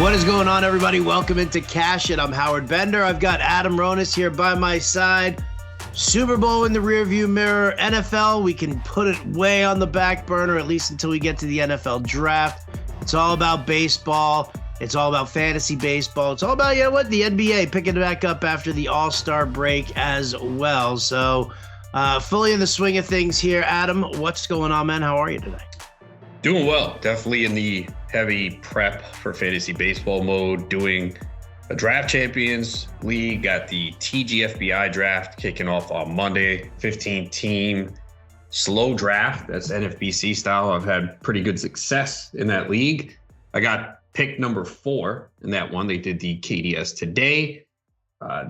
What is going on, everybody? Welcome into Cash It. I'm Howard Bender. I've got Adam Ronis here by my side. Super Bowl in the rearview mirror. NFL, we can put it way on the back burner, at least until we get to the NFL draft. It's all about baseball. It's all about fantasy baseball. It's all about, the NBA picking it back up after the All-Star break as well. So fully in the swing of things here. Adam, what's going on, man? How are you today? Doing well. Definitely in the heavy prep for fantasy baseball mode, doing a draft champions league. Got the TGFBI draft kicking off on Monday. 15-team slow draft. That's NFBC style. I've had pretty good success in that league. I got pick number 4 in that one. They did the KDS today.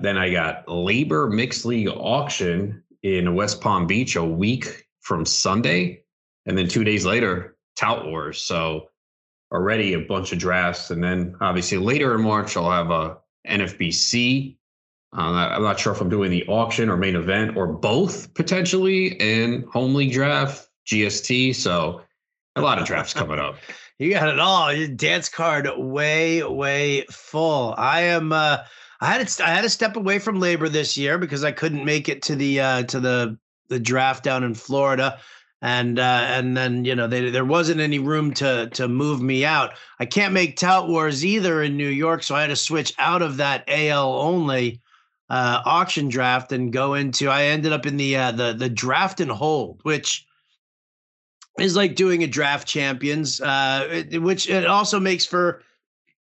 Then I got Labor Mixed League auction in West Palm Beach a week from Sunday. And then 2 days later, Tout Wars. So already a bunch of drafts. And then obviously later in March, I'll have a NFBC. I'm not sure if I'm doing the auction or main event or both potentially, and home league draft, GST. So a lot of drafts coming up. You got it all. Your dance card way full. I had to step away from Labor this year because I couldn't make it to the draft down in Florida. And then, there wasn't any room to move me out. I can't make Tout Wars either in New York, so I had to switch out of that AL only auction draft and go into. I ended up in the draft and hold, which is like doing a draft champions, which it also makes for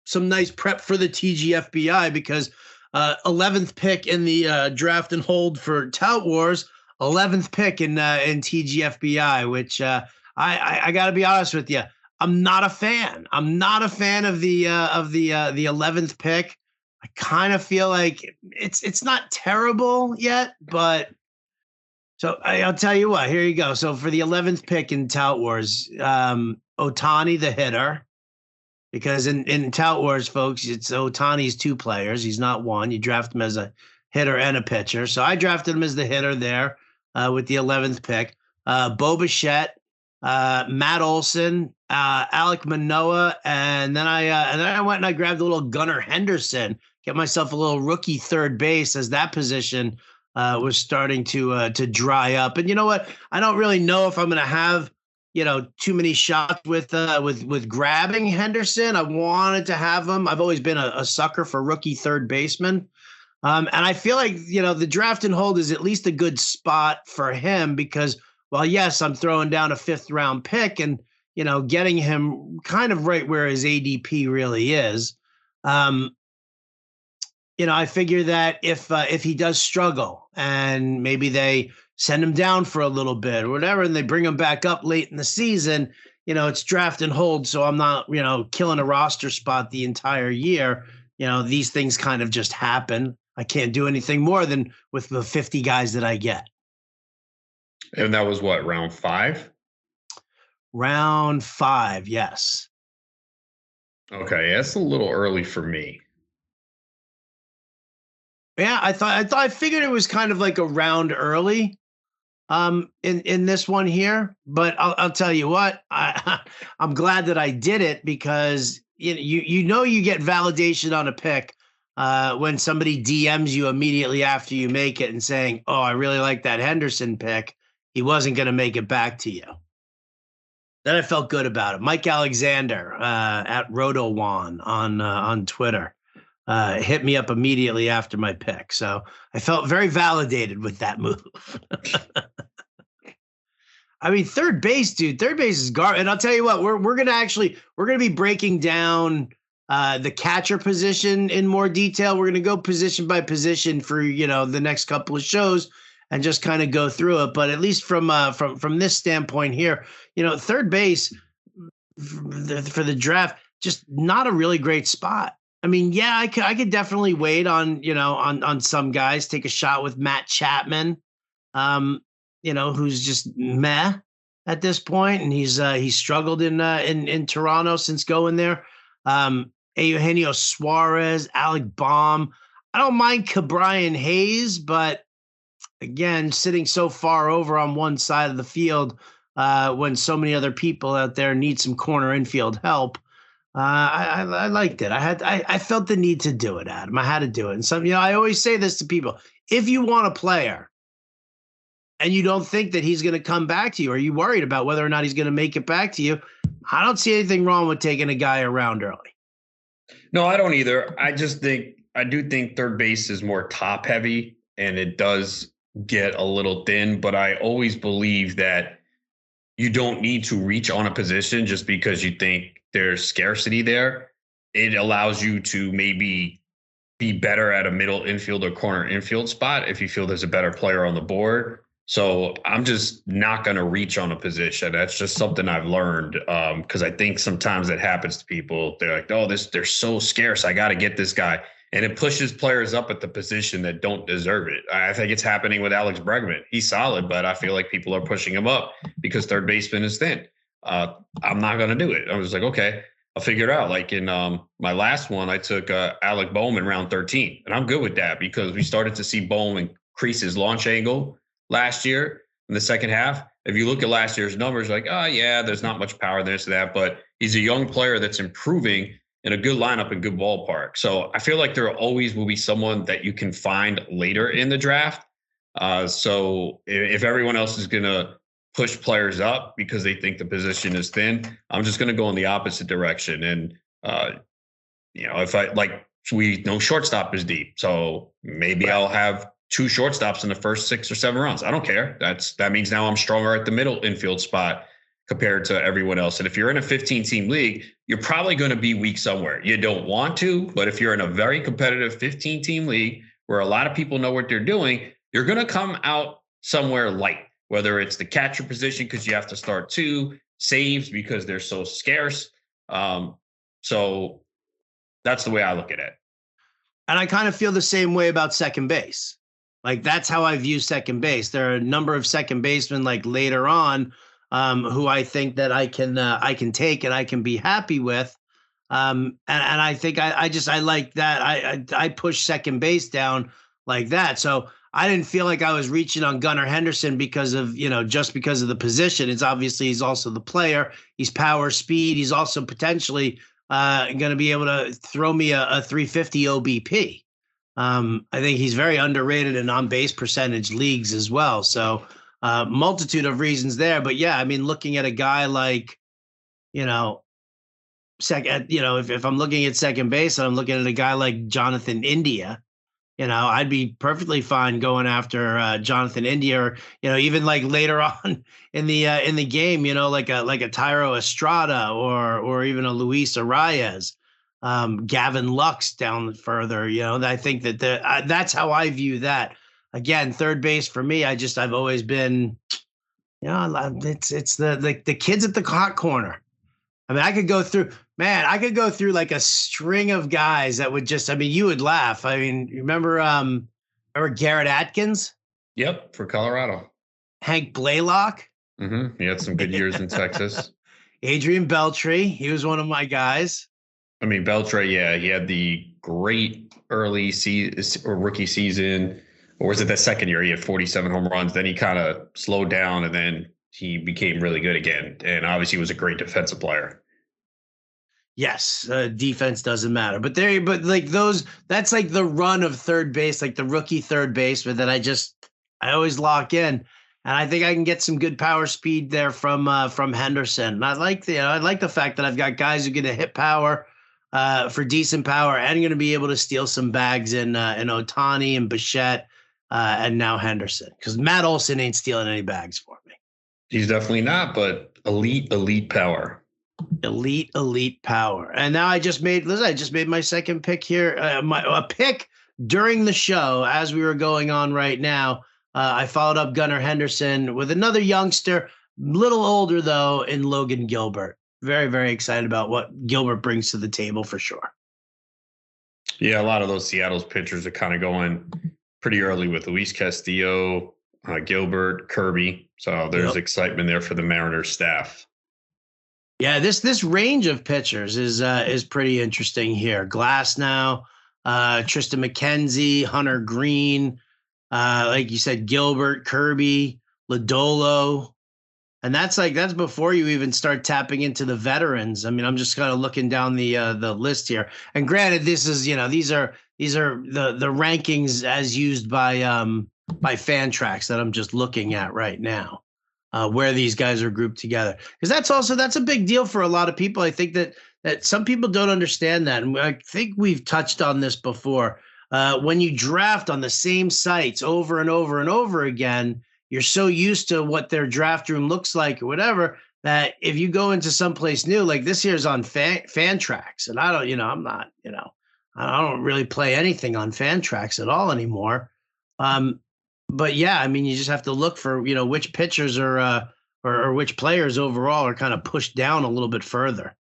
some nice prep for the TGFBI because 11th pick in the draft and hold for Tout Wars. 11th pick in TGFBI, which I got to be honest with you, I'm not a fan. I'm not a fan of the 11th pick. I kind of feel like it's not terrible yet, but so I'll tell you what. Here you go. So for the 11th pick in Tout Wars, Ohtani the hitter, because in Tout Wars, folks, it's Ohtani's 2 players. He's not one. You draft him as a hitter and a pitcher. So I drafted him as the hitter there. With the 11th pick, Bo Bichette, Matt Olson, Alek Manoah, and then I went and I grabbed a little Gunnar Henderson, get myself a little rookie third base as that position was starting to dry up. And you know what? I don't really know if I'm going to have too many shots with grabbing Henderson. I wanted to have him. I've always been a sucker for rookie third baseman. And I feel like, the draft and hold is at least a good spot for him because, well, yes, I'm throwing down a 5th round pick and, getting him kind of right where his ADP really is. I figure that if he does struggle and maybe they send him down for a little bit or whatever, and they bring him back up late in the season, it's draft and hold. So I'm not, killing a roster spot the entire year. These things kind of just happen. I can't do anything more than with the 50 guys that I get. And that was what, round 5? Round 5, yes. Okay, that's a little early for me. Yeah, I figured it was kind of like a round early in this one here, but I'll tell you what, I'm glad that I did it because you get validation on a pick when somebody DMs you immediately after you make it and saying, "Oh, I really like that Henderson pick. He wasn't going to make it back to you." Then I felt good about it. Mike Alexander at Rotowan on Twitter hit me up immediately after my pick, so I felt very validated with that move. I mean, third base, dude. Third base is garbage. And I'll tell you what, we're gonna be breaking down the catcher position in more detail. We're going to go position by position for, the next couple of shows and just kind of go through it. But at least from this standpoint here, third base for the draft, just not a really great spot. I mean, yeah, I could definitely wait on, on some guys, take a shot with Matt Chapman, who's just meh at this point. And he's struggled in Toronto since going there. Eugenio Suarez, Alec Baum. I don't mind Ke'Bryan Hayes, but again, sitting so far over on one side of the field when so many other people out there need some corner infield help. I liked it. I felt the need to do it, Adam. I had to do it. And I always say this to people: if you want a player and you don't think that he's going to come back to you, or you worried about whether or not he's going to make it back to you, I don't see anything wrong with taking a guy around early. No, I don't either. I do think third base is more top heavy and it does get a little thin, but I always believe that you don't need to reach on a position just because you think there's scarcity there. It allows you to maybe be better at a middle infield or corner infield spot if you feel there's a better player on the board. So I'm just not going to reach on a position. That's just something I've learned because I think sometimes that happens to people. They're like, oh, they're so scarce. I got to get this guy. And it pushes players up at the position that don't deserve it. I think it's happening with Alex Bregman. He's solid, but I feel like people are pushing him up because third baseman is thin. I'm not going to do it. I was like, okay, I'll figure it out. Like in my last one, I took Alec Bowman round 13, and I'm good with that because we started to see Bowman increase his launch angle last year in the second half. If you look at last year's numbers, like, oh, yeah, there's not much power there to that, but he's a young player that's improving in a good lineup and good ballpark. So I feel like there always will be someone that you can find later in the draft. So if everyone else is going to push players up because they think the position is thin, I'm just going to go in the opposite direction. And, if we know shortstop is deep. So maybe I'll have two shortstops in the first 6 or 7 rounds. I don't care. That means now I'm stronger at the middle infield spot compared to everyone else. And if you're in a 15-team league, you're probably going to be weak somewhere. You don't want to, but if you're in a very competitive 15-team league where a lot of people know what they're doing, you're going to come out somewhere light, whether it's the catcher position because you have to start 2, saves because they're so scarce. So that's the way I look at it. And I kind of feel the same way about second base. Like, that's how I view second base. There are a number of second basemen like later on who I think that I can take and I can be happy with. And I think I like that. I push second base down like that. So I didn't feel like I was reaching on Gunnar Henderson just because of the position. It's obviously he's also the player. He's power, speed. He's also potentially going to be able to throw me a 350 OBP. I think he's very underrated in on-base percentage leagues as well. So multitude of reasons there. But yeah, I mean, looking at a guy like, if I'm looking at second base and I'm looking at a guy like Jonathan India, I'd be perfectly fine going after Jonathan India, or even like later on in the game, like a Tyro Estrada or even a Luis Arias, Gavin Lux down further. I think that that's how I view that. Again, third base for me, I've always been, it's the kids at the hot corner. I mean, I could go through like a string of guys that would you would laugh. I mean, you remember Garrett Atkins? Yep, for Colorado. Hank Blaylock? Mm-hmm. He had some good years in Texas. Adrian Beltre, he was one of my guys. I mean, Beltre, yeah, he had the great early rookie season. Or was it that second year? He had 47 home runs. Then he kind of slowed down, and then he became really good again. And obviously, he was a great defensive player. Yes, defense doesn't matter. But that's like the run of third base, like the rookie third baseman that I always lock in. And I think I can get some good power speed there from Henderson. And I like the fact that I've got guys who are going to hit power for decent power and going to be able to steal some bags in Ohtani and Bichette and now Henderson, because Matt Olson ain't stealing any bags for me. He's definitely not, but elite power. Elite power. And now I just made my second pick here. A pick during the show as we were going on right now. I followed up Gunnar Henderson with another youngster, little older though, in Logan Gilbert. Very, very excited about what Gilbert brings to the table for sure. Yeah, a lot of those Seattle's pitchers are kind of going pretty early with Luis Castillo, Gilbert, Kirby. So there's excitement there for the Mariners staff. Yeah, this range of pitchers is pretty interesting here. Glasnow, Tristan McKenzie, Hunter Green, like you said, Gilbert, Kirby, Lodolo, And that's before you even start tapping into the veterans. I mean, I'm just kind of looking down the list here. And granted, this is, these are the rankings as used by Fantrax that I'm just looking at right now, where these guys are grouped together. Because that's a big deal for a lot of people. I think that some people don't understand that. And I think we've touched on this before. When you draft on the same sites over and over and over again, you're so used to what their draft room looks like or whatever, that if you go into someplace new, like this year's on Fantrax, and I don't, I don't really play anything on Fantrax at all anymore. But yeah, I mean, you just have to look for, which pitchers or which players overall are kind of pushed down a little bit further.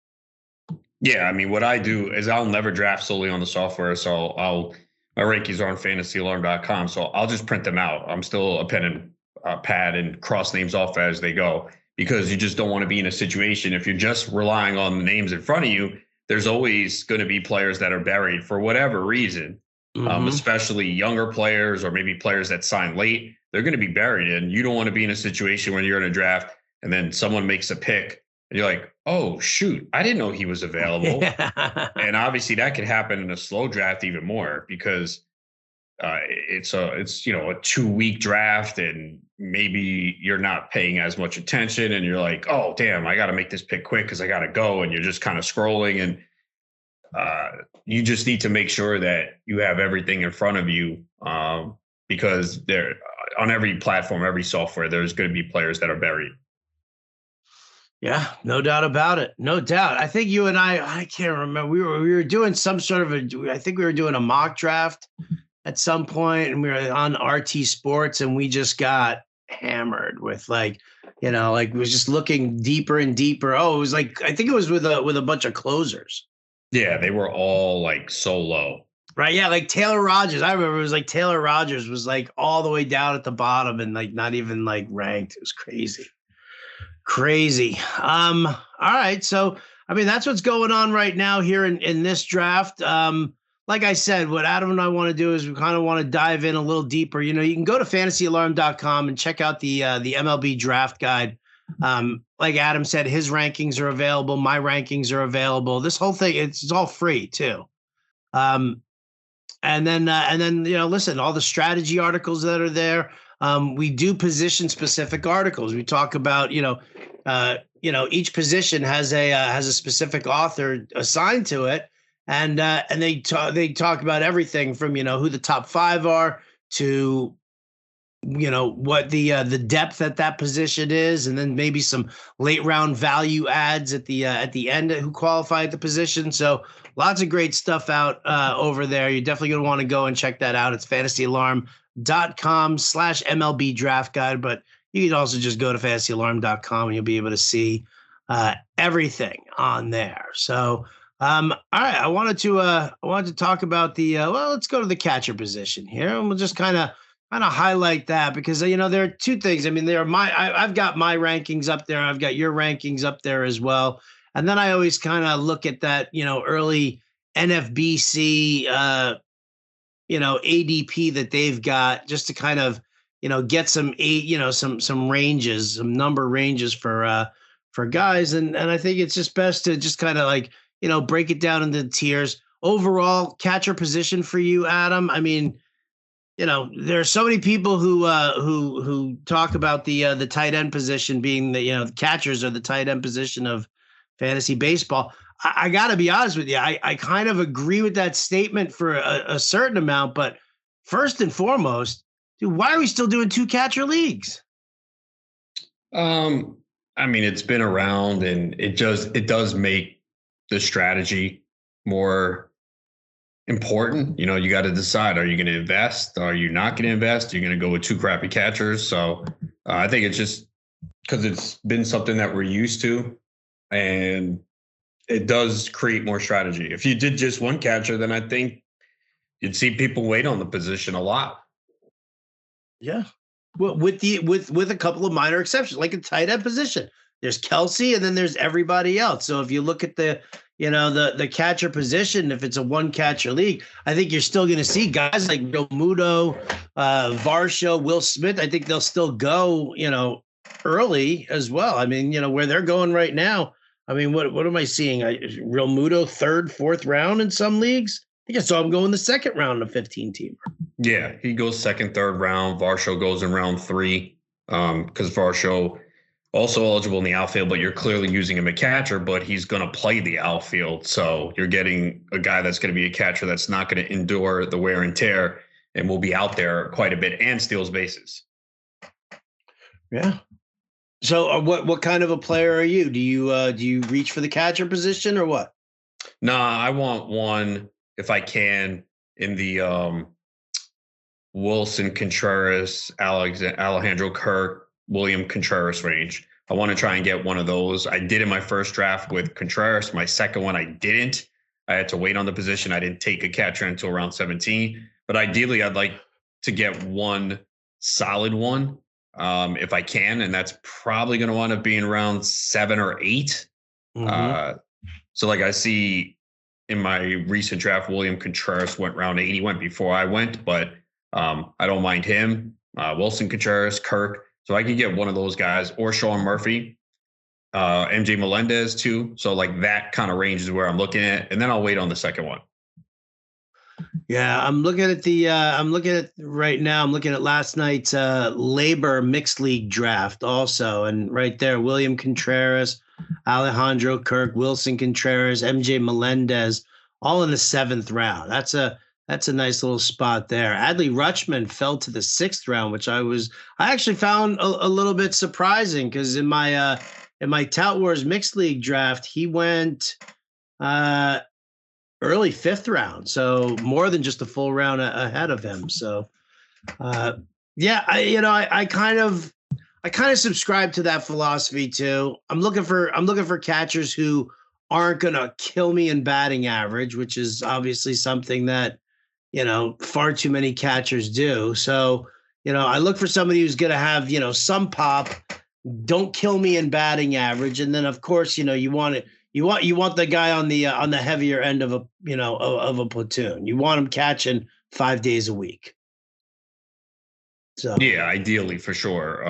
Yeah, I mean, what I do is I'll never draft solely on the software. So my rankings are on fantasyalarm.com. So I'll just print them out. I'm still a pen and pad and cross names off as they go, because you just don't want to be in a situation. If you're just relying on the names in front of you, there's always going to be players that are buried for whatever reason, especially younger players or maybe players that sign late. They're going to be buried, and you don't want to be in a situation when you're in a draft and then someone makes a pick and you're like, oh, shoot, I didn't know he was available. Yeah. And obviously that could happen in a slow draft even more, because it's a 2-week draft and maybe you're not paying as much attention and you're like, oh, damn, I got to make this pick quick because I got to go. And you're just kind of scrolling, and you just need to make sure that you have everything in front of you, because there on every platform, every software, there's going to be players that are buried. Yeah, no doubt about it. No doubt. I think you and I can't remember. We were doing some sort of I think we were doing a mock draft at some point, and we were on RT Sports, and we just got hammered with it was just looking deeper and deeper. Oh, it was I think it was with a bunch of closers. Yeah, they were all so low. Right. Yeah. Like Taylor Rogers. I remember it was Taylor Rogers was all the way down at the bottom and not even ranked. It was crazy. Crazy. All right. So, I mean, that's what's going on right now here in this draft. Like I said, what Adam and I want to do is we kind of want to dive in a little deeper. You can go to fantasyalarm.com and check out the MLB draft guide. Like Adam said, his rankings are available. My rankings are available. This whole thing, it's all free too. And then, listen, all the strategy articles that are there. We do position specific articles. We talk about, each position has a specific author assigned to it. And they talk about everything from, who the top 5 are to, what the depth at that position is. And then maybe some late round value adds at the end who qualify at the position. So lots of great stuff out over there. You're definitely going to want to go and check that out. It's fantasyalarm.com/MLB draft guide, but you can also just go to fantasyalarm.com and you'll be able to see everything on there. So, all right, I wanted to talk about let's go to the catcher position here, and we'll just kind of highlight that, because there are two things. I mean, I've got my rankings up there, I've got your rankings up there as well, and then I always kind of look at that early NFBC ADP that they've got, just to kind of get some ranges, some number ranges for guys, and I think it's just best to just kind of break it down into tiers. Overall catcher position for you, Adam. I mean, there are so many people who talk about the tight end position being the catchers are the tight end position of fantasy baseball. I got to be honest with you. I kind of agree with that statement for a certain amount, but first and foremost, dude, why are we still doing 2 catcher leagues? I mean, it's been around, and it does make the strategy more important. You got to decide, are you going to invest? Are you not going to invest? You're going to go with 2 crappy catchers. So I think it's just because it's been something that we're used to, and it does create more strategy. If you did just 1 catcher, then I think you'd see people wait on the position a lot. Yeah. Well, with a couple of minor exceptions, like a tight end position. There's Kelsey, and then there's everybody else. So if you look at the catcher position, if it's a 1 catcher league, I think you're still going to see guys like Real Muto, Varsho, Will Smith. I think they'll still go, early as well. I mean, where they're going right now. I mean, what am I seeing? Real Muto third, fourth round in some leagues. I think I saw him go in the second round of 15-teamer. Yeah, he goes second, third round. Varsho goes in round 3 because Varsho also eligible in the outfield, but you're clearly using him a catcher, but he's going to play the outfield. So you're getting a guy that's going to be a catcher that's not going to endure the wear and tear and will be out there quite a bit and steals bases. Yeah. So what kind of a player are you? Do you reach for the catcher position or what? Nah, I want one if I can in the Wilson Contreras, Alejandro Kirk, William Contreras range. I want to try and get one of those. I did in my first draft with Contreras. My second one, I didn't. I had to wait on the position. I didn't take a catcher until round 17. But ideally, I'd like to get one solid one if I can. And that's probably going to wind up being round 7 or 8. Mm-hmm. So like I see in my recent draft, William Contreras went round 8. He went before I went, but I don't mind him. Wilson Contreras, Kirk. So I could get one of those guys or Sean Murphy, MJ Melendez too. So like that kind of range is where I'm looking at. And then I'll wait on the second one. Yeah, I'm looking at right now. I'm looking at last night's Labor Mixed League draft also. And right there, William Contreras, Alejandro Kirk, Wilson Contreras, MJ Melendez, all in the 7th round. That's a nice little spot there. Adley Rutschman fell to the 6th round, which I actually found a little bit surprising because in my Tout Wars Mixed League draft, he went early 5th round, so more than just a full round ahead of him. So, yeah, I kind of subscribe to that philosophy too. I'm looking for catchers who aren't gonna kill me in batting average, which is obviously something that far too many catchers do. So, I look for somebody who's going to have, some pop, don't kill me in batting average. And then of course, you want the guy on the heavier end of a platoon. You want him catching 5 days a week. So, yeah, ideally for sure.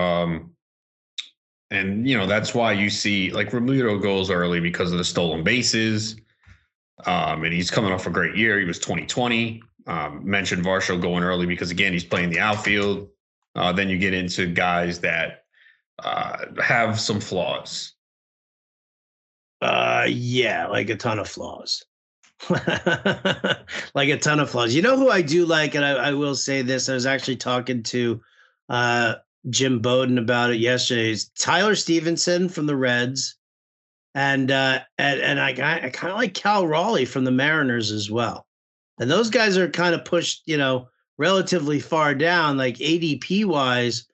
And that's why you see like Realmuto goes early because of the stolen bases. And he's coming off a great year. He was 2020. Mentioned Varsho going early because again he's playing the outfield. Then you get into guys that have some flaws. Yeah, like a ton of flaws. Like a ton of flaws. You know who I do like, and I will say this. I was actually talking to Jim Bowden about it yesterday. Is Tyler Stevenson from the Reds, and I kind of like Cal Raleigh from the Mariners as well. And those guys are kind of pushed, relatively far down, like ADP wise.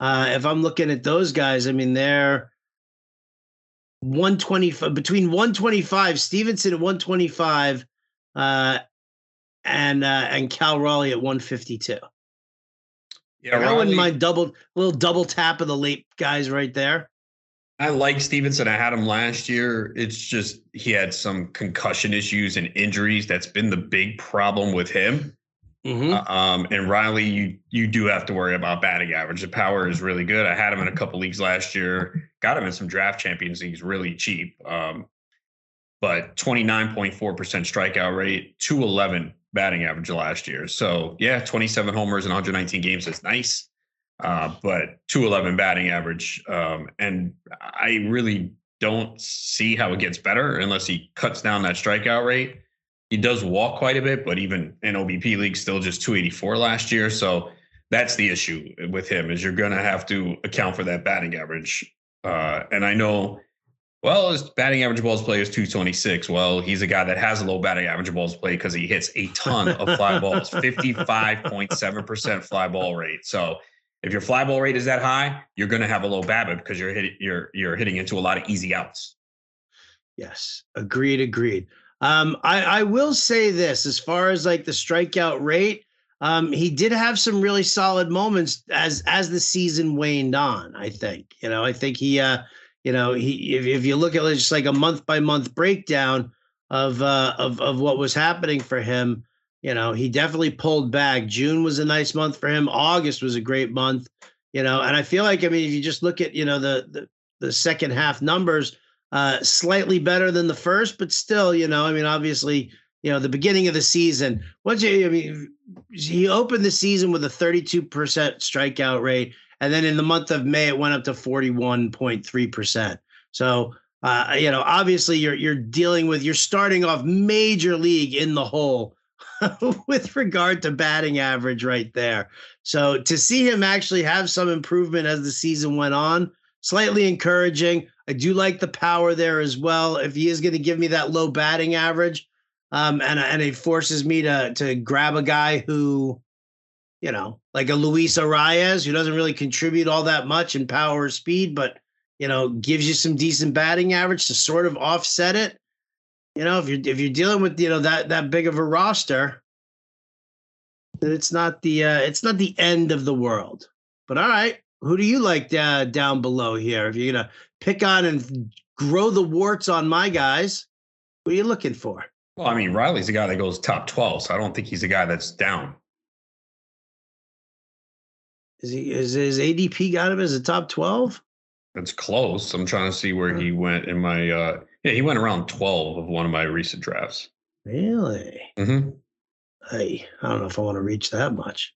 If I'm looking at those guys, I mean, they're 125 between 125, Stevenson at 125, and Cal Raleigh at 152. Yeah, I wouldn't mind little double tap of the late guys right there. I like Stevenson. I had him last year. It's just he had some concussion issues and injuries. That's been the big problem with him. Mm-hmm. And Riley, you do have to worry about batting average. The power is really good. I had him in a couple leagues last year. Got him in some draft champions leagues really cheap. But 29.4% strikeout rate, 211 batting average last year. So yeah, 27 homers in 119 games is nice. But 211 batting average. And I really don't see how it gets better unless he cuts down that strikeout rate. He does walk quite a bit, but even in OBP league, still just 284 last year. So that's the issue with him is you're going to have to account for that batting average. And I know, well, his batting average balls play is 226. Well, he's a guy that has a low batting average balls play because he hits a ton of fly balls, 55.7% fly ball rate. So if your fly ball rate is that high, you're going to have a low BABIP because you're hitting into a lot of easy outs. Yes, agreed. I will say this, as far as like the strikeout rate, he did have some really solid moments as the season waned on. I think he, if you look at just like a month by month breakdown of what was happening for him, he definitely pulled back. June was a nice month for him. August was a great month. And I feel like, I mean, if you just look at, the second half numbers, slightly better than the first, but still, I mean, obviously, the beginning of the season, he opened the season with a 32% strikeout rate. And then in the month of May, it went up to 41.3%. So, obviously you're starting off major league in the hole with regard to batting average right there. So to see him actually have some improvement as the season went on, slightly encouraging. I do like the power there as well. If he is going to give me that low batting average, and it forces me to grab a guy who, like a Luis Arias, who doesn't really contribute all that much in power or speed, but, gives you some decent batting average to sort of offset it. If you're dealing with, that big of a roster, then it's not the end of the world. But all right, who do you like down below here? If you're going to pick on and grow the warts on my guys, what are you looking for? Well, I mean, Riley's a guy that goes top 12, so I don't think he's a guy that's down. Is his ADP got him as a top 12? It's close. I'm trying to see where he went in my he went around 12 of one of my recent drafts. Really? Mm-hmm. I don't know if I want to reach that much.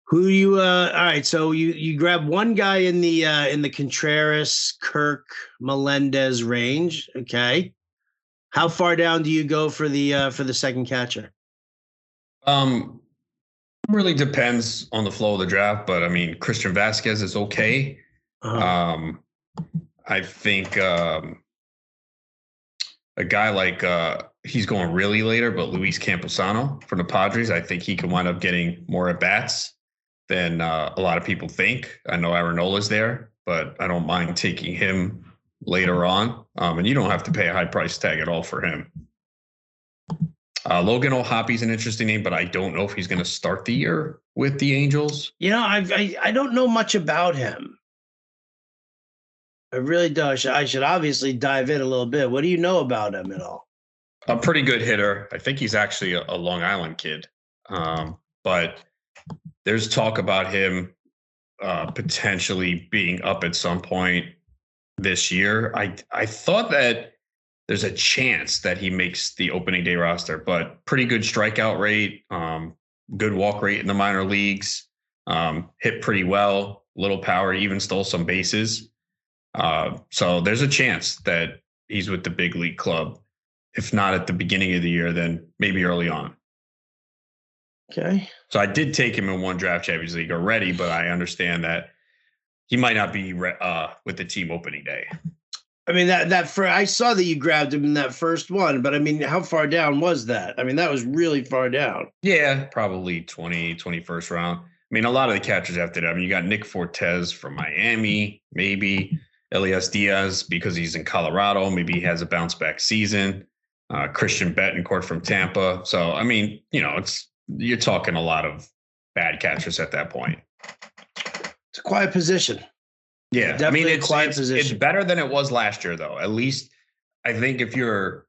Who you all right, so you grab one guy in the Contreras, Kirk, Melendez range, okay? How far down do you go for the second catcher? Really depends on the flow of the draft, but I mean, Christian Vasquez is okay. Uh-huh. I think a guy like he's going really later, but Luis Camposano from the Padres, I think he can wind up getting more at bats than a lot of people think. I know Arenola's there, but I don't mind taking him later on. And you don't have to pay a high price tag at all for him. Logan O'Hoppy's an interesting name, but I don't know if he's going to start the year with the Angels. I don't know much about him. I really don't. I should obviously dive in a little bit. What do you know about him at all? A pretty good hitter. I think he's actually a Long Island kid. But there's talk about him potentially being up at some point this year. I thought that there's a chance that he makes the opening day roster, but pretty good strikeout rate, good walk rate in the minor leagues, hit pretty well, little power, even stole some bases. So there's a chance that he's with the big league club. If not at the beginning of the year, then maybe early on. Okay. So I did take him in one draft Champions League already, but I understand that he might not be with the team opening day. I mean, I saw that you grabbed him in that first one, but I mean, how far down was that? I mean, that was really far down. Yeah, probably 21st round. I mean, a lot of the catchers after that. I mean, you got Nick Fortes from Miami, maybe Elias Diaz because he's in Colorado. Maybe he has a bounce back season. Christian Betancourt from Tampa. So, I mean, you're talking a lot of bad catchers at that point. It's a quiet position. Yeah, definitely it's better than it was last year, though. At least I think if you're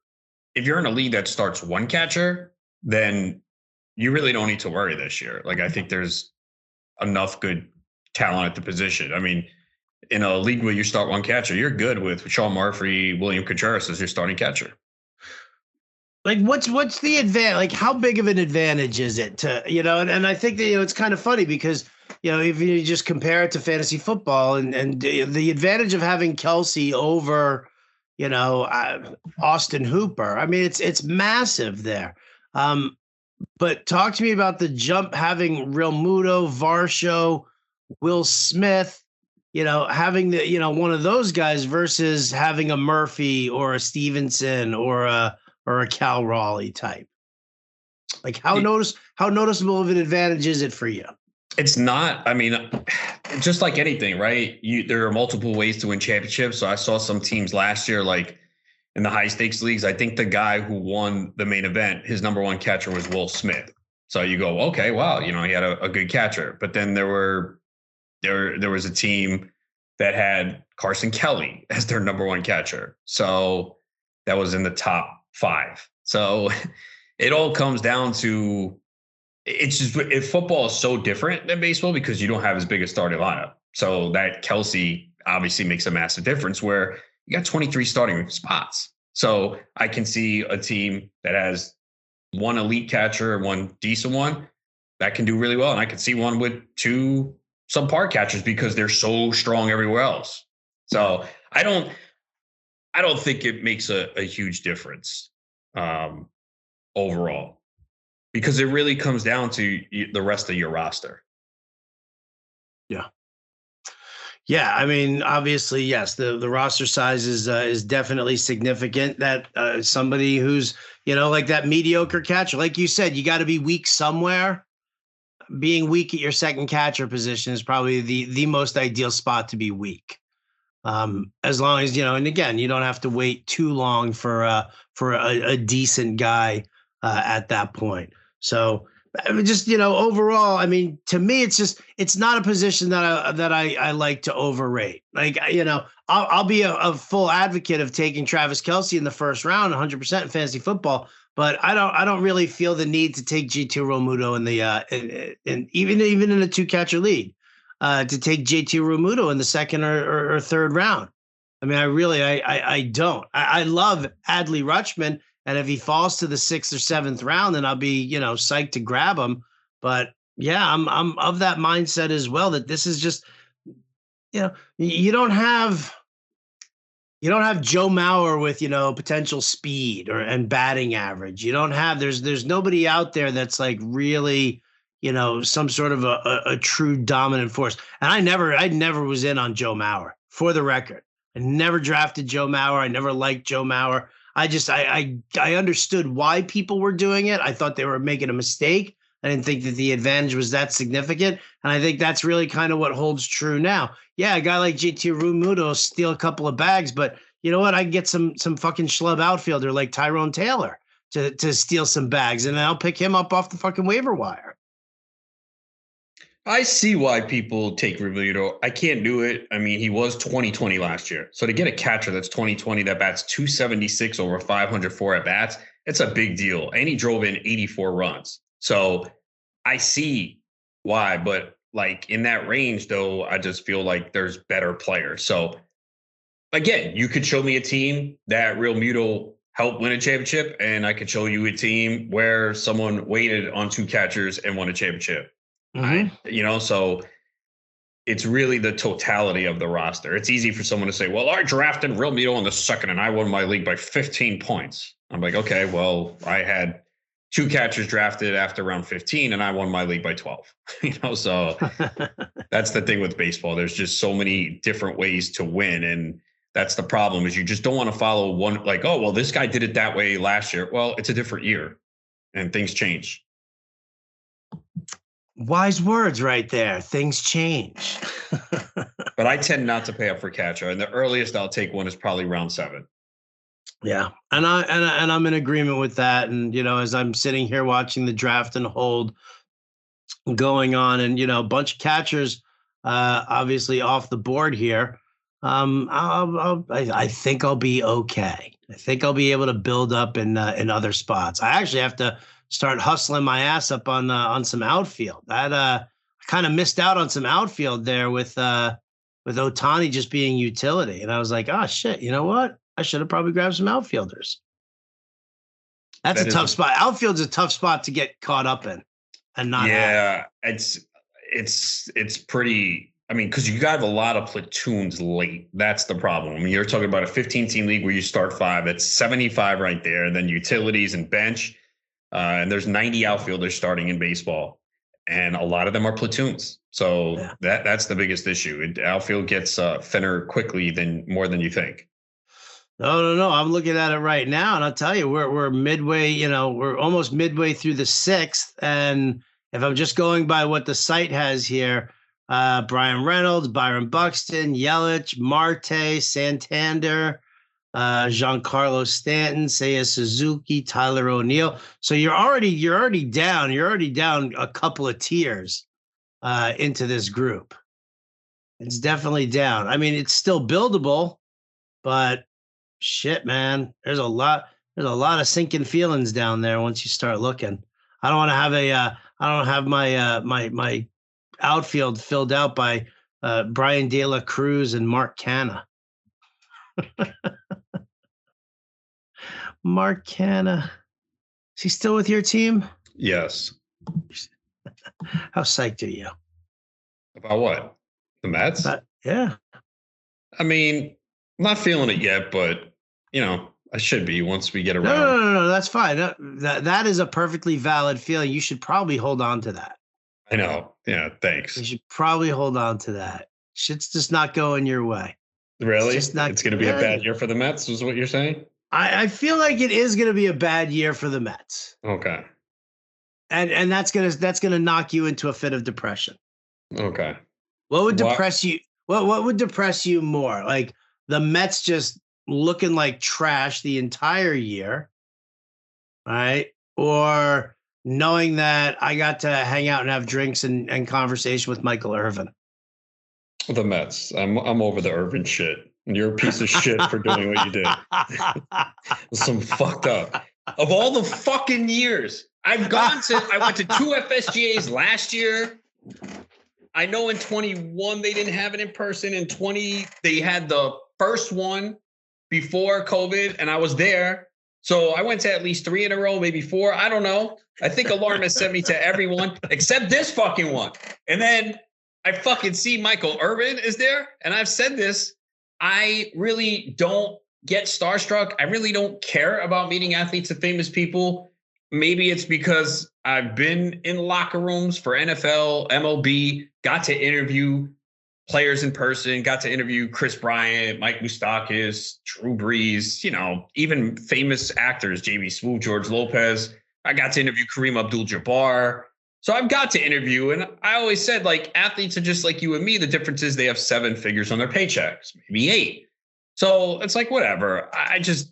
in a league that starts one catcher, then you really don't need to worry this year. Like I think there's enough good talent at the position. I mean, in a league where you start one catcher, you're good with Sean Murphy, William Contreras as your starting catcher. Like what's the advantage? Like how big of an advantage is it to And I think that it's kind of funny because if you just compare it to fantasy football and the advantage of having Kelsey over Austin Hooper. I mean it's massive there. But talk to me about the jump having Real Muto, Varsho, Will Smith. Having the one of those guys versus having a Murphy or a Stevenson or a Cal Raleigh type. Like how noticeable of an advantage is it for you? It's not. I mean, just like anything, right? There are multiple ways to win championships. So I saw some teams last year, like in the high stakes leagues. I think the guy who won the main event, his number one catcher was Will Smith. So you go, okay, wow, he had a good catcher. But then there was a team that had Carson Kelly as their number one catcher. So that was in the top 5. So it all comes down to it's just if football is so different than baseball because you don't have as big a starting lineup. So that Kelsey obviously makes a massive difference where you got 23 starting spots. So I can see a team that has one elite catcher and one decent one that can do really well. And I can see one with two subpar catchers because they're so strong everywhere else. So I don't think it makes a huge difference overall because it really comes down to the rest of your roster. Yeah. Yeah, I mean, obviously, yes, the roster size is definitely significant. That somebody who's, like that mediocre catcher, like you said, you got to be weak somewhere. Being weak at your second catcher position is probably the most ideal spot to be weak. As long as, and again, you don't have to wait too long for a decent guy at that point. So just, overall, I mean, to me, it's not a position that I like to overrate. Like, I'll be a full advocate of taking Travis Kelce in the first round, 100% in fantasy football. But I don't really feel the need to take JT Realmuto in the in even in a 2-catcher league. To take JT Realmuto in the second or third round. I mean, I don't. I love Adley Rutschman, and if he falls to the 6th or 7th round, then I'll be, psyched to grab him. But yeah, I'm of that mindset as well, that this is just, you don't have Joe Mauer with, potential speed and batting average. You don't have, there's nobody out there that's like really, some sort of a true dominant force. And I never was in on Joe Mauer, for the record. I never drafted Joe Mauer. I never liked Joe Mauer. I understood why people were doing it. I thought they were making a mistake. I didn't think that the advantage was that significant. And I think that's really kind of what holds true now. Yeah, a guy like JT Realmuto will steal a couple of bags, but you know what? I can get some fucking schlub outfielder like Tyrone Taylor to steal some bags, and then I'll pick him up off the fucking waiver wire. I see why people take Realmuto. I can't do it. I mean, he was 2020 last year. So to get a catcher that's 2020 that bats 276 over 504 at bats, it's a big deal. And he drove in 84 runs. So I see why, but like in that range, though, I just feel like there's better players. So again, you could show me a team that Realmuto helped win a championship, and I could show you a team where someone waited on 2 catchers and won a championship. Mm-hmm. So it's really the totality of the roster. It's easy for someone to say, well, I drafted Realmuto in the second and I won my league by 15 points. I'm like, okay, well, I had 2 catchers drafted after round 15 and I won my league by 12. So that's the thing with baseball. There's just so many different ways to win. And that's the problem, is you just don't want to follow one, like, oh, well, this guy did it that way last year. Well, it's a different year and things change. Wise words right there. Things change. But I tend not to pay up for catcher, and the earliest I'll take one is probably round 7. Yeah, and I'm in agreement with that. And as I'm sitting here watching the draft and hold going on, and a bunch of catchers, obviously off the board here. I think I'll be okay. I think I'll be able to build up in other spots. I actually have to start hustling my ass up on some outfield. I kind of missed out on some outfield there with Ohtani just being utility. And I was like, oh shit, you know what? I should have probably grabbed some outfielders. That's a tough spot. Outfield's a tough spot to get caught up in and not. Yeah, it's pretty. I mean, because you got a lot of platoons late. That's the problem. I mean, you're talking about a 15-team league where you start 5. That's 75 right there. And then utilities and bench. And there's 90 outfielders starting in baseball. And a lot of them are platoons. So that's the biggest issue. Outfield gets thinner quickly more than you think. No. I'm looking at it right now. And I'll tell you, we're midway, we're almost midway through the 6th. And if I'm just going by what the site has here, Brian Reynolds, Byron Buxton, Yelich, Marte, Santander, Giancarlo Stanton, Seiya Suzuki, Tyler O'Neill. So you're already down. You're already down a couple of tiers into this group. It's definitely down. I mean, it's still buildable, but shit, man, there's a lot of sinking feelings down there once you start looking. I don't want to have I don't have my outfield filled out by Brian De La Cruz and Mark Canha. Mark Canha. Is he still with your team? Yes. How psyched are you? About what? The Mets? Yeah. I mean, I'm not feeling it yet, but, I should be once we get around. No. That's fine. That is a perfectly valid feeling. You should probably hold on to that. I know. Yeah, thanks. You should probably hold on to that. Shit's just not going your way. Really? It's going to be a bad year for the Mets, is what you're saying? I feel like it is going to be a bad year for the Mets. Okay. And that's gonna knock you into a fit of depression. Okay. What would depress you? What would depress you more? Like the Mets just looking like trash the entire year, right? Or knowing that I got to hang out and have drinks and conversation with Michael Irvin? The Mets. I'm over the Irvin shit. You're a piece of shit for doing what you did. Some fucked up. Of all the fucking years, I went to 2 FSGAs last year. I know in 21 they didn't have it in person. In 20 they had the first one before COVID, and I was there. So I went to at least 3 in a row, maybe 4. I don't know. I think Alarm has sent me to everyone except this fucking one. And then I fucking see Michael Irvin is there. And I've said this. I really don't get starstruck. I really don't care about meeting athletes and famous people. Maybe it's because I've been in locker rooms for NFL, MLB, got to interview players in person, got to interview Chris Bryant, Mike Moustakas, Drew Brees, even famous actors, J.B. Smoove, George Lopez. I got to interview Kareem Abdul-Jabbar. So I've got to interview. And I always said, athletes are just like you and me. The difference is they have 7 figures on their paychecks, maybe 8. So it's whatever. I just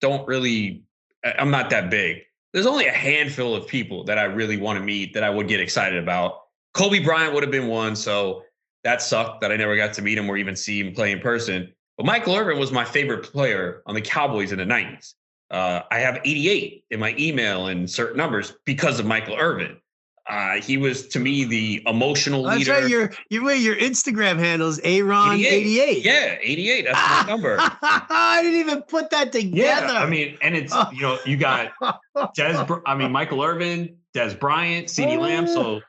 don't really, I'm not that big. There's only a handful of people that I really want to meet that I would get excited about. Kobe Bryant would have been one. So that sucked that I never got to meet him or even see him play in person. But Michael Irvin was my favorite player on the Cowboys in the 90s. I have 88 in my email and certain numbers because of Michael Irvin. He was, to me, the emotional leader. That's right. Your Instagram handle is Aaron88. Yeah, 88. That's my number. I didn't even put that together. Yeah, I mean, and it's, you got Michael Irvin, Des Bryant, CeeDee Lamb. So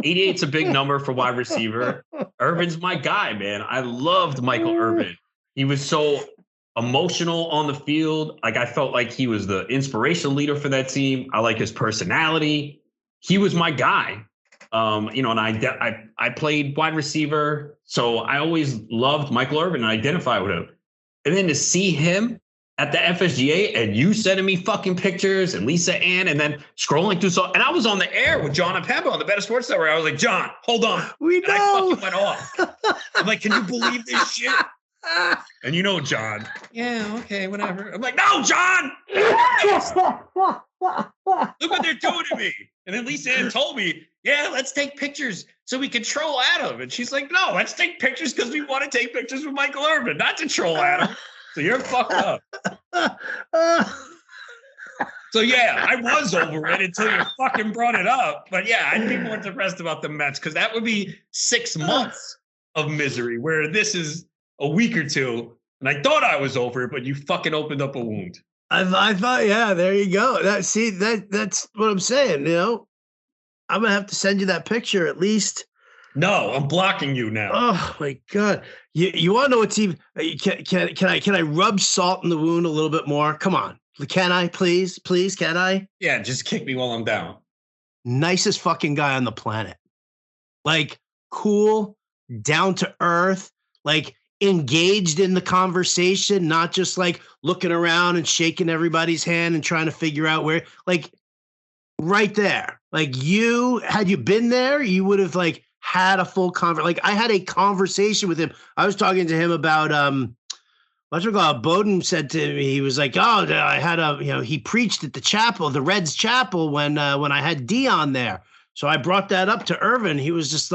88's a big number for wide receiver. Irvin's my guy, man. I loved Michael Irvin. He was so emotional on the field. I felt like he was the inspirational leader for that team. I like his personality. He was my guy, and I played wide receiver, so I always loved Michael Irvin and identified with him. And then to see him at the FSGA and you sending me fucking pictures and Lisa Ann and then scrolling through, and I was on the air with John and Peppa on the Better Sports Network. I was like, John, hold on. We know. And I fucking went off. I'm like, can you believe this shit? And John. Yeah, okay, whatever. I'm like, no, John. Look what they're doing to me. And then Lisa Ann told me, yeah, let's take pictures so we can troll Adam. And she's like, no, let's take pictures because we want to take pictures with Michael Irvin, not to troll Adam. So you're fucked up. So yeah, I was over it until you fucking brought it up. But yeah, I'd be more depressed about the Mets because that would be 6 months of misery, where this is a week or 2. And I thought I was over it, but you fucking opened up a wound. I thought, yeah, there you go. That's what I'm saying. I'm gonna have to send you that picture at least. No, I'm blocking you now. Oh my God! You want to know what's even? Can I rub salt in the wound a little bit more? Come on, can I please? Can I? Yeah, just kick me while I'm down. Nicest fucking guy on the planet. Cool, down to earth, engaged in the conversation, not just looking around and shaking everybody's hand and trying to figure out where, right there. Had you been there, you would have had a full conversation. I had a conversation with him. I was talking to him about Bowden said to me, he was like, oh, I had he preached at the chapel, the Reds chapel when I had Dion there. So I brought that up to Irvin. He was just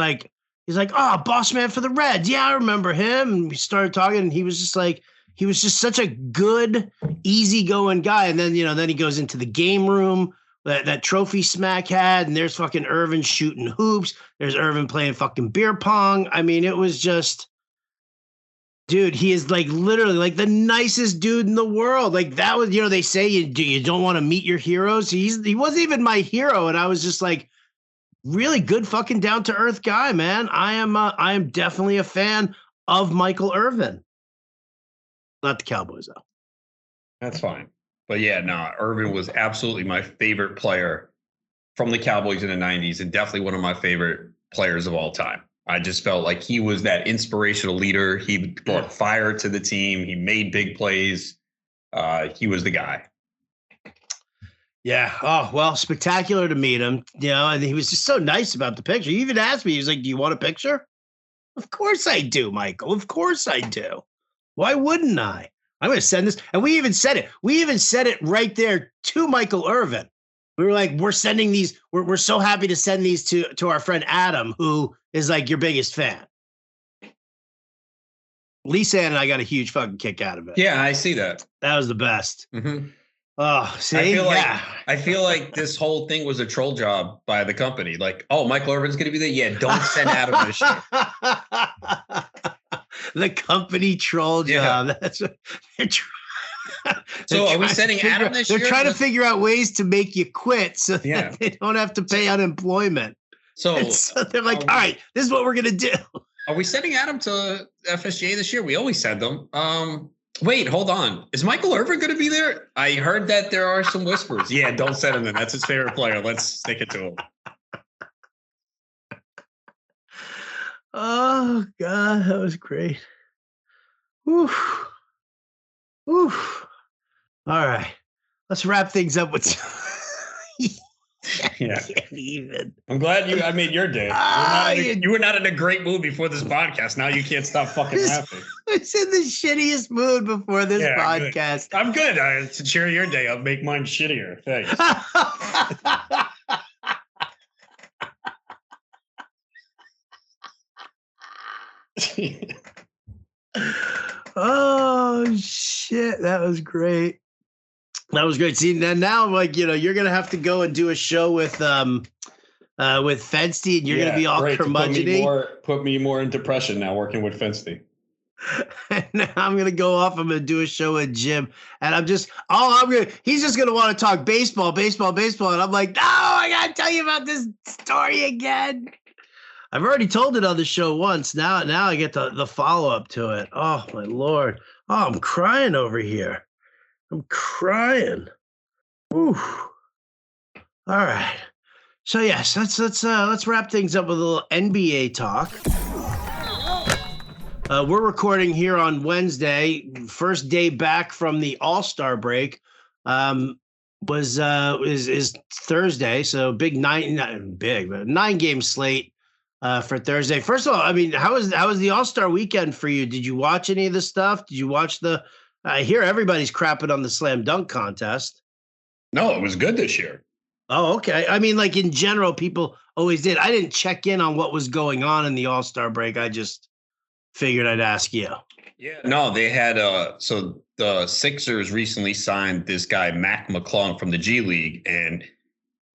he's like, oh, boss man for the Reds. Yeah, I remember him. And we started talking, and he was just such a good, easygoing guy. And then, then he goes into the game room that trophy smack had, and there's fucking Irvin shooting hoops. There's Irvin playing fucking beer pong. I mean, it was just, dude, he is like literally like the nicest dude in the world. Like that was, they say you don't want to meet your heroes. He wasn't even my hero, and I was just like, really good fucking down to earth guy, man. I am definitely a fan of Michael Irvin. Not the Cowboys though. That's fine. But yeah, no, Irvin was absolutely my favorite player from the Cowboys in the 90s and definitely one of my favorite players of all time. I just felt like he was that inspirational leader. He brought fire to the team. He made big plays. He was the guy. Yeah. Oh, well, spectacular to meet him. And he was just so nice about the picture. He even asked me, he was like, do you want a picture? Of course I do, Michael. Of course I do. Why wouldn't I? I'm going to send this. And we even said it. We even said it right there to Michael Irvin. We were like, we're sending these. We're so happy to send these to our friend Adam, who is like your biggest fan. Lisa and I got a huge fucking kick out of it. Yeah, I see that. That was the best. Mm-hmm. Oh, see? I feel like this whole thing was a troll job by the company. Like, oh, Michael Irvin's going to be there? Yeah, don't send Adam this shit. The company troll job. Yeah. That's what they're so are we sending Adam this year? They're trying to figure out ways to make you quit so that they don't have to pay unemployment. So they're like, all right, this is what we're going to do. Are we sending Adam to FSGA this year? We always send them. Wait, hold on. Is Michael Irvin going to be there? I heard that there are some whispers. Yeah, don't send him then. That's his favorite player. Let's stick it to him. Oh, God, that was great. Whew. Whew. All right. Let's wrap things up with... Yeah. Even. I'm glad I made your day. You were not in a great mood before this podcast. Now you can't stop fucking laughing. I was in the shittiest mood before this podcast. Good. I'm good. To cheer your day, I'll make mine shittier. Thanks. Oh shit, that was great. That was great. See, now like you're gonna have to go and do a show with Fensty, and you're gonna be all curmudgeon-y. Put me more in depression now working with Fensty. And now I'm gonna go off. I'm gonna do a show with Jim, and he's just gonna want to talk baseball, and I'm like, no, I gotta tell you about this story again. I've already told it on the show once. Now I get the follow-up to it. Oh, my Lord. Oh, I'm crying over here. I'm crying. Whew. All right. So, yes, let's wrap things up with a little NBA talk. We're recording here on Wednesday. First day back from the All-Star break is Thursday. So, big 9-game slate. For Thursday. First of all, I mean, how was the All-Star weekend for you? Did you watch any of the stuff? Did you watch I hear everybody's crapping on the slam dunk contest. No, it was good this year. Oh, okay. I mean, like in general, people always did. I didn't check in on what was going on in the All-Star break. I just figured I'd ask you. Yeah. No, they had so the Sixers recently signed this guy, Mac McClung from the G League, and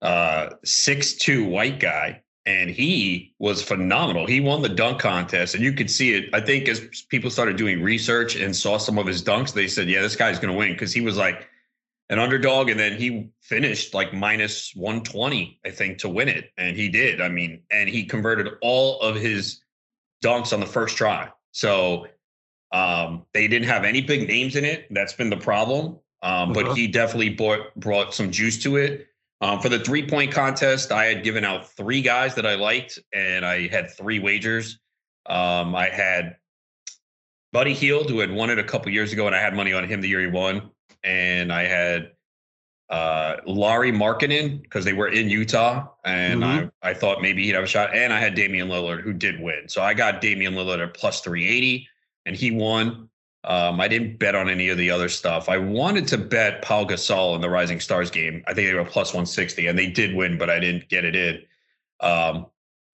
6'2" white guy. And he was phenomenal. He won the dunk contest, and you could see it. I think as people started doing research and saw some of his dunks, they said, yeah, this guy's going to win, because he was like an underdog, and then he finished like minus 120, I think, to win it. And he did. I mean, and he converted all of his dunks on the first try. So they didn't have any big names in it. That's been the problem. But he definitely brought some juice to it. For the 3-point contest, I had given out 3 guys that I liked, and I had 3 wagers. I had Buddy Hield, who had won it a couple years ago, and I had money on him the year he won. And I had Lauri Markkanen, because they were in Utah, and I thought maybe he'd have a shot. And I had Damian Lillard, who did win. So I got Damian Lillard at plus 380, and he won. I didn't bet on any of the other stuff. I wanted to bet Pau Gasol in the Rising Stars game. I think they were plus 160, and they did win, but I didn't get it in. And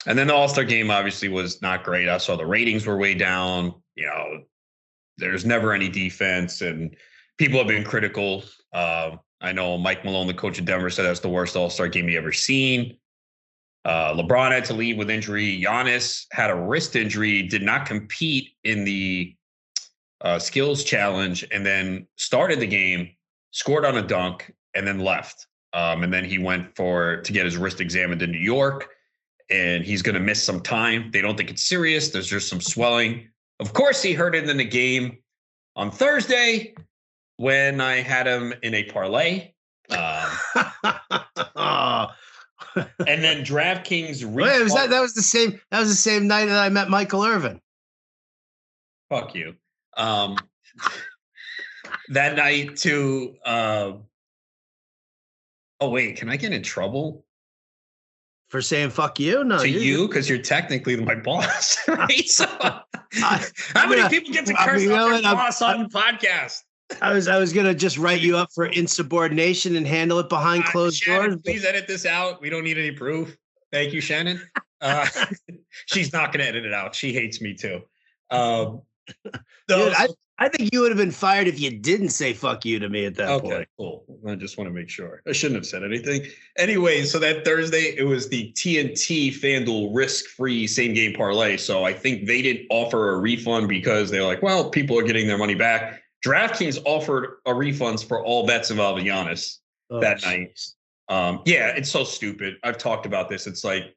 then the All-Star game obviously was not great. I saw the ratings were way down. There's never any defense, and people have been critical. I know Mike Malone, the coach of Denver, said that's the worst All-Star game he ever seen. LeBron had to leave with injury. Giannis had a wrist injury, did not compete in the skills challenge, and then started the game, scored on a dunk, and then left. And then he went to get his wrist examined in New York, and he's going to miss some time. They don't think it's serious. There's just some swelling. Of course, he hurt it in the game on Thursday when I had him in a parlay. And then DraftKings. Wait, that was the same night that I met Michael Irvin. Fuck you. That night too. Oh wait, can I get in trouble for saying "fuck you"? No, to you because you're technically my boss, right? So, how many people get to curse out their boss on the podcast? I was gonna just write you up for insubordination and handle it behind closed doors. Please edit this out. We don't need any proof. Thank you, Shannon. She's not gonna edit it out. She hates me too. Dude, I think you would have been fired if you didn't say "fuck you" to me at that point. Okay, cool. I just want to make sure. I shouldn't have said anything. Anyway, so that Thursday, it was the TNT FanDuel risk-free same-game parlay. So I think they didn't offer a refund because they're like, well, people are getting their money back. DraftKings offered a refunds for all bets involving Giannis that night. Yeah, it's so stupid. I've talked about this. It's like,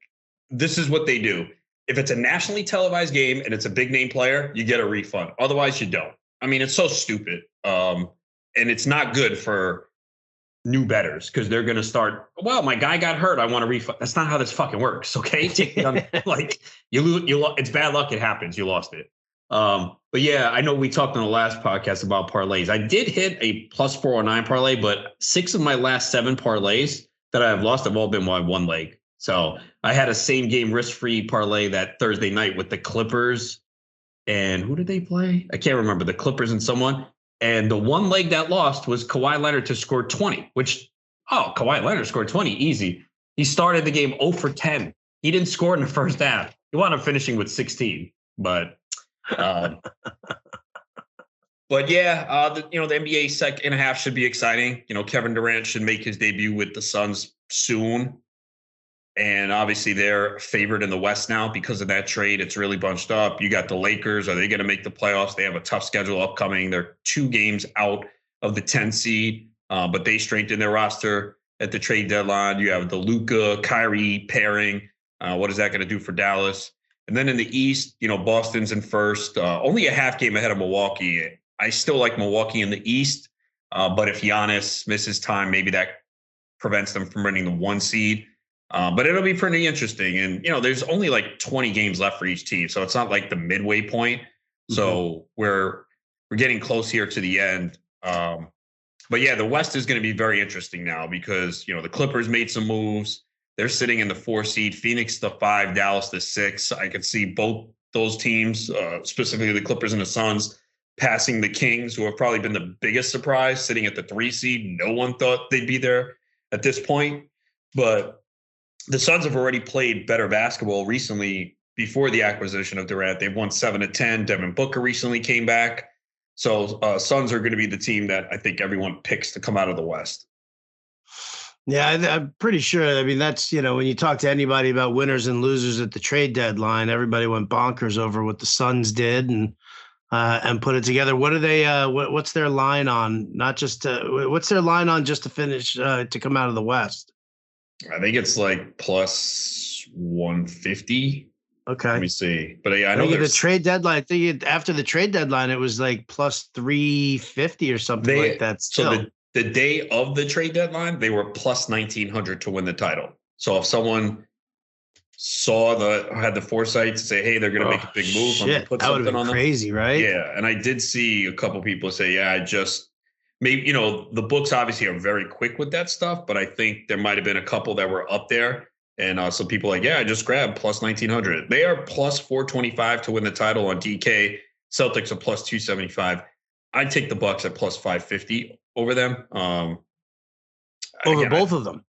this is what they do. If it's a nationally televised game and it's a big name player, you get a refund. Otherwise, you don't. I mean, it's so stupid. And it's not good for new bettors because they're going to start, well, my guy got hurt. I want a refund. That's not how this fucking works. Okay. Like you lose, it's bad luck. It happens. You lost it. But yeah, I know we talked on the last podcast about parlays. I did hit a plus 409 parlay, but 6 of my last 7 parlays that I have lost have all been my one leg. So I had a same game risk-free parlay that Thursday night with the Clippers. And who did they play? I can't remember. The Clippers and someone. And the one leg that lost was Kawhi Leonard to score 20, which, Kawhi Leonard scored 20, easy. He started the game 0 for 10. He didn't score in the first half. He wound up finishing with 16. But yeah, the NBA second half should be exciting. Kevin Durant should make his debut with the Suns soon. And obviously they're favored in the West now because of that trade. It's really bunched up. You got the Lakers. Are they going to make the playoffs? They have a tough schedule upcoming. They're 2 games out of the 10 seed, but they strengthened their roster at the trade deadline. You have the Luka, Kyrie pairing. What is that going to do for Dallas? And then in the East, Boston's in first, only a half game ahead of Milwaukee. I still like Milwaukee in the East, but if Giannis misses time, maybe that prevents them from winning the 1 seed. But it'll be pretty interesting. And, there's only like 20 games left for each team. So it's not like the midway point. So we're getting close here to the end. But yeah, the West is going to be very interesting now because, the Clippers made some moves. They're sitting in the 4 seed, Phoenix the 5, Dallas the 6. I could see both those teams, specifically the Clippers and the Suns, passing the Kings, who have probably been the biggest surprise, sitting at the 3 seed. No one thought they'd be there at this point. But the Suns have already played better basketball recently before the acquisition of Durant. They've won 7 of 10. Devin Booker recently came back. So Suns are going to be the team that I think everyone picks to come out of the West. Yeah, I'm pretty sure. I mean, that's, when you talk to anybody about winners and losers at the trade deadline, everybody went bonkers over what the Suns did and put it together. What are they? What's their line on? What's their line on just to finish to come out of the West? I think it's like plus 150. Okay. Let me see. But I know the trade deadline. I think after the trade deadline, it was like plus 350 or something like that. Still. So the day of the trade deadline, they were plus 1,900 to win the title. So if someone had the foresight to say, hey, they're going to make a big move, shit, put that would have been crazy, right? Yeah. And I did see a couple people say, yeah, maybe, the books obviously are very quick with that stuff, but I think there might have been a couple that were up there. And some people I just grabbed plus 1,900. They are plus 425 to win the title on DK. Celtics are plus 275. I'd take the Bucks at plus 550 over them. Both of them.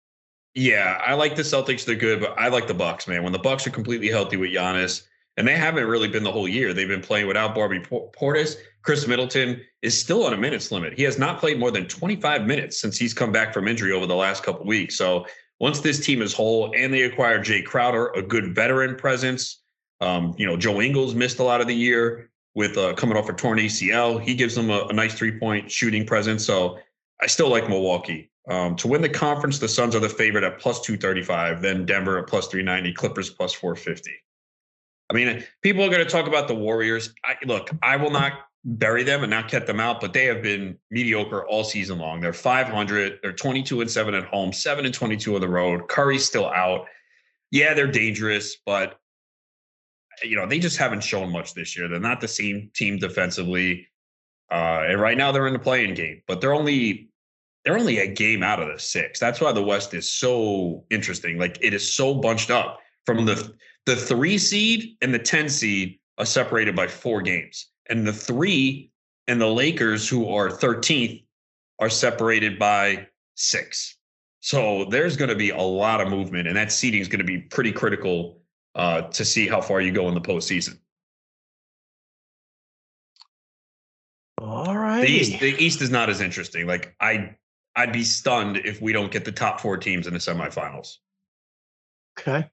Yeah, I like the Celtics. They're good, but I like the Bucks, man. When the Bucks are completely healthy with Giannis, And they haven't really been the whole year. They've been playing without Bobby Portis. Chris Middleton is still on a minutes limit. He has not played more than 25 minutes since he's come back from injury over the last couple of weeks. So once this team is whole and they acquire Jay Crowder, a good veteran presence, Joe Ingles missed a lot of the year with coming off a torn ACL. He gives them a nice 3-point shooting presence. So I still like Milwaukee. To win the conference, the Suns are the favorite at plus 235, then Denver at plus 390, Clippers plus 450. I mean, people are going to talk about the Warriors. I will not bury them and not cut them out, but they have been mediocre all season long. They're 500. They're 22-7 at home, 7-22 on the road. Curry's still out. Yeah, they're dangerous, but they just haven't shown much this year. They're not the same team defensively. And right now they're in the play-in game, but they're only a game out of the 6. That's why the West is so interesting. Like, it is so bunched up. From the 3 seed and the 10 seed are separated by 4 games. And the 3 and the Lakers, who are 13th, are separated by 6. So there's going to be a lot of movement, and that seeding is going to be pretty critical to see how far you go in the postseason. All right. The East is not as interesting. Like, I'd be stunned if we don't get the top 4 teams in the semifinals. Okay.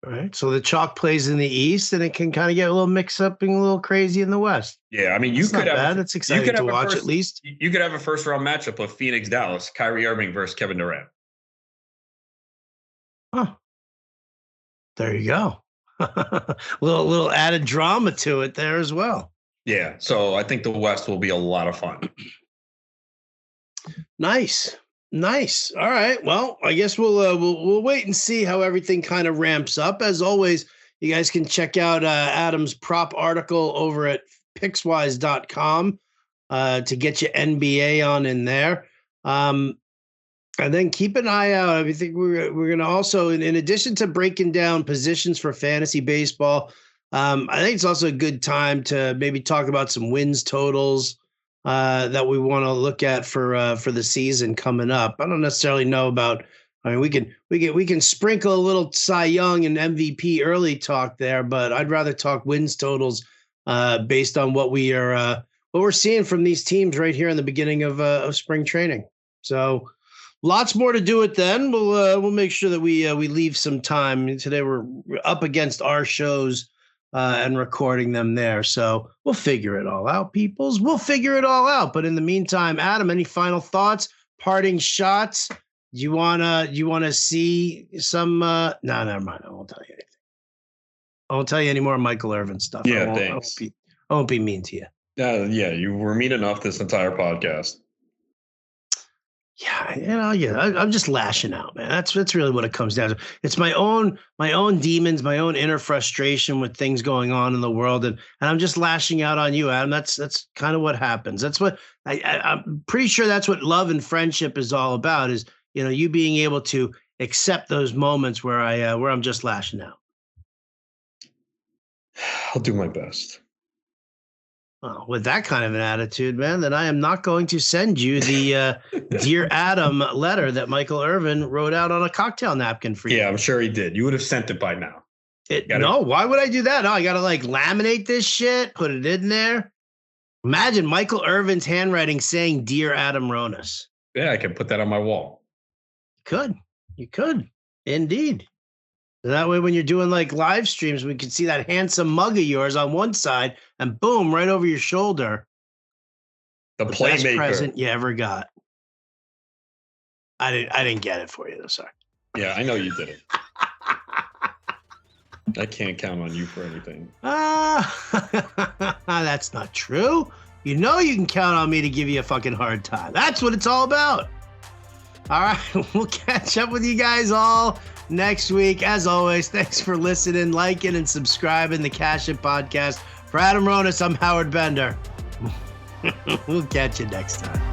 All right. So the chalk plays in the East, and it can kind of get a little mixed up and a little crazy in the West. Yeah, I mean, you could have. That's exciting to watch, at least. You could have a first-round matchup of Phoenix-Dallas, Kyrie Irving versus Kevin Durant. Huh. There you go. little added drama to it there as well. Yeah. So I think the West will be a lot of fun. Nice. All right. Well, I guess we'll wait and see how everything kind of ramps up. As always, you guys can check out Adam's prop article over at Pickswise.com to get you NBA on in there. And then keep an eye out. I think we're going to also, in addition to breaking down positions for fantasy baseball, I think it's also a good time to maybe talk about some wins totals that we want to look at for the season coming up. I don't necessarily know about. I mean, we can sprinkle a little Cy Young and MVP early talk there, but I'd rather talk wins totals based on what we're seeing from these teams right here in the beginning of spring training. So lots more to do it then. We'll make sure that we leave some time. Today we're up against our shows and recording them there. So we'll figure it all out, peoples. We'll figure it all out. But in the meantime, Adam, any final thoughts, parting shots? Do you wanna see some no, never mind. I won't tell you anything. I won't tell you any more Michael Irvin stuff. Yeah, thanks. I won't be mean to you. Yeah, you were mean enough this entire podcast. Yeah, I'm just lashing out, man. That's really what it comes down to. It's my own demons, my own inner frustration with things going on in the world, and I'm just lashing out on you, Adam. That's kind of what happens. That's what I'm pretty sure that's what love and friendship is all about. Is you being able to accept those moments where I'm just lashing out. I'll do my best. Well, with that kind of an attitude, man, then I am not going to send you the Dear Adam letter that Michael Irvin wrote out on a cocktail napkin for you. Yeah, I'm sure he did. You would have sent it by now. No, why would I do that? No, I got to laminate this shit, put it in there. Imagine Michael Irvin's handwriting saying Dear Adam Ronis. Yeah, I can put that on my wall. You could. Indeed. That way, when you're doing live streams, we can see that handsome mug of yours on one side, and boom, right over your shoulder. The playmaker. Best present you ever got. I didn't get it for you, though. Sorry. Yeah, I know you didn't. I can't count on you for anything. That's not true. You can count on me to give you a fucking hard time. That's what it's all about. All right, we'll catch up with you guys all next week. As always, thanks for listening, liking, and subscribing the Cash It Podcast. For Adam Ronis, I'm Howard Bender. We'll catch you next time.